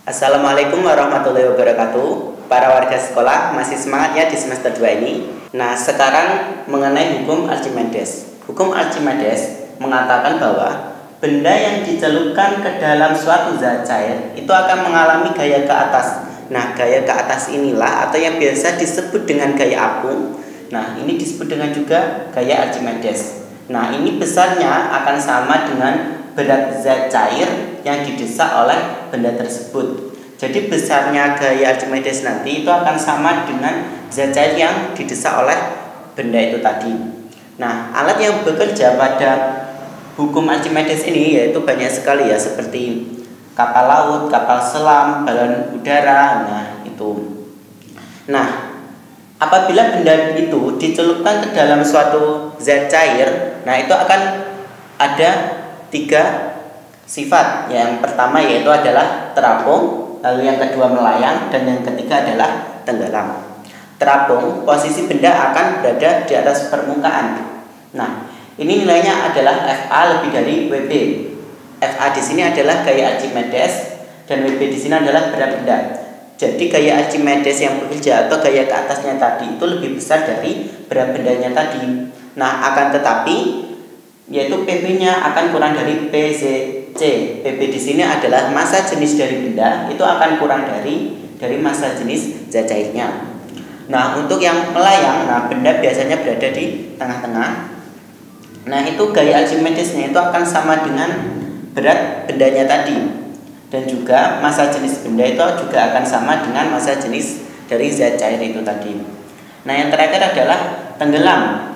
Assalamualaikum warahmatullahi wabarakatuh. Para warga sekolah masih semangat ya di semester 2 ini. Nah, sekarang mengenai hukum Archimedes. Hukum Archimedes mengatakan bahwa benda yang dicelupkan ke dalam suatu zat cair itu akan mengalami gaya ke atas. Nah, gaya ke atas inilah atau yang biasa disebut dengan gaya apung. Nah, ini disebut dengan juga gaya Archimedes. Nah, ini besarnya akan sama dengan berat zat cair yang didesak oleh benda tersebut. Jadi besarnya gaya Archimedes nanti itu akan sama dengan zat cair yang didesak oleh benda itu tadi. Nah, alat yang bekerja pada hukum Archimedes ini yaitu banyak sekali ya, seperti kapal laut, kapal selam, balon udara. Nah, itu. Nah, apabila benda itu dicelupkan ke dalam suatu zat cair, nah itu akan ada 3 sifat. Yang pertama yaitu adalah terapung, lalu yang kedua melayang, dan yang ketiga adalah tenggelam. Terapung, posisi benda akan berada di atas permukaan. Nah, ini nilainya adalah Fa lebih dari Wb. Fa di sini adalah gaya Archimedes dan Wb di sini adalah berat benda. Jadi gaya Archimedes yang bekerja atau gaya ke atasnya tadi itu lebih besar dari berat bendanya tadi. Nah, akan tetapi yaitu Pb-nya akan kurang dari Pzc. Pb di sini adalah massa jenis dari benda, itu akan kurang dari massa jenis zat cairnya. Nah, untuk yang melayang, nah benda biasanya berada di tengah-tengah. Nah, itu gaya Archimedesnya itu akan sama dengan berat bendanya tadi. Dan juga massa jenis benda itu juga akan sama dengan massa jenis dari zat cair itu tadi. Nah, yang terakhir adalah tenggelam.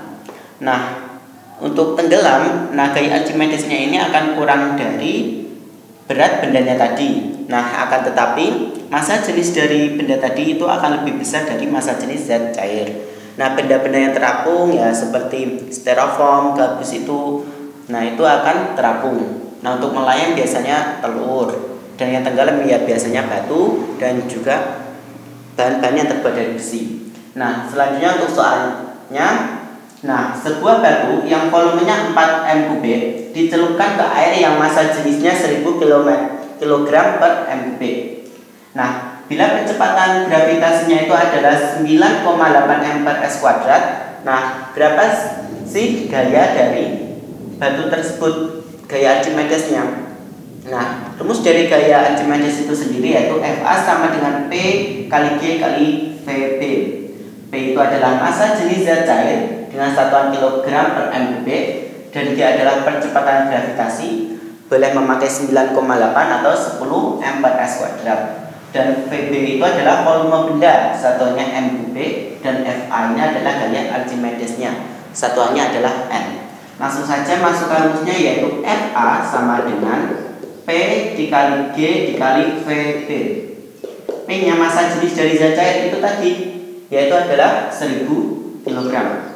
Nah, untuk tenggelam, nah gaya Archimedesnya ini akan kurang dari berat bendanya tadi. Nah, akan tetapi massa jenis dari benda tadi itu akan lebih besar dari massa jenis zat cair. Nah, benda-benda yang terapung ya seperti styrofoam, gabus itu, nah itu akan terapung. Nah, untuk melayang biasanya telur, dan yang tenggelam ya biasanya batu dan juga bahan-bahan yang terbuat dari besi. Nah, selanjutnya untuk soalnya. Nah, sebuah batu yang volumenya 4 m3 dicelupkan ke air yang massa jenisnya 1000 kg per m3. Nah, bila percepatan gravitasinya itu adalah 9,8 m per s kuadrat, nah berapa sih gaya dari batu tersebut, gaya Archimedesnya? Nah, rumus dari gaya Archimedes itu sendiri yaitu Fa sama dengan P kali G kali Vp. P itu adalah massa jenis zat cair dengan satuan kilogram per m3, dan G adalah percepatan gravitasi, boleh memakai 9,8 atau 10 m per s kuadrat. Dan Vb itu adalah volume benda, satuannya m3, dan Fa ini adalah gaya Archimedesnya, satuannya adalah n. Langsung saja masukkan rumusnya yaitu Fa sama dengan P dikali G dikali Vb. P nya massa jenis dari zat cair itu tadi, yaitu adalah 1000 kg.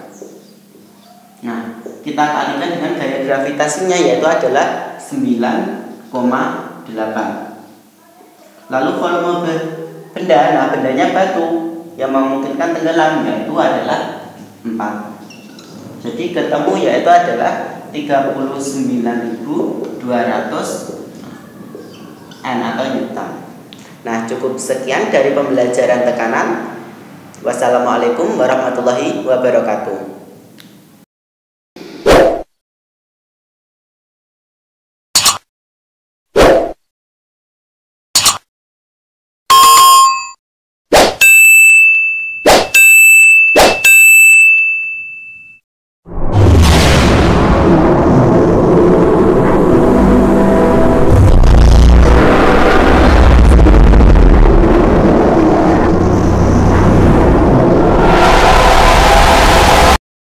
Nah, kita kalikan dengan gaya gravitasinya yaitu adalah 9,8. Lalu volume benda, nah bendanya batu yang memungkinkan tenggelam yaitu adalah 4. Jadi ketemu yaitu adalah 39.200 N atau Newton. Nah, cukup sekian dari pembelajaran tekanan. Wassalamualaikum warahmatullahi wabarakatuh.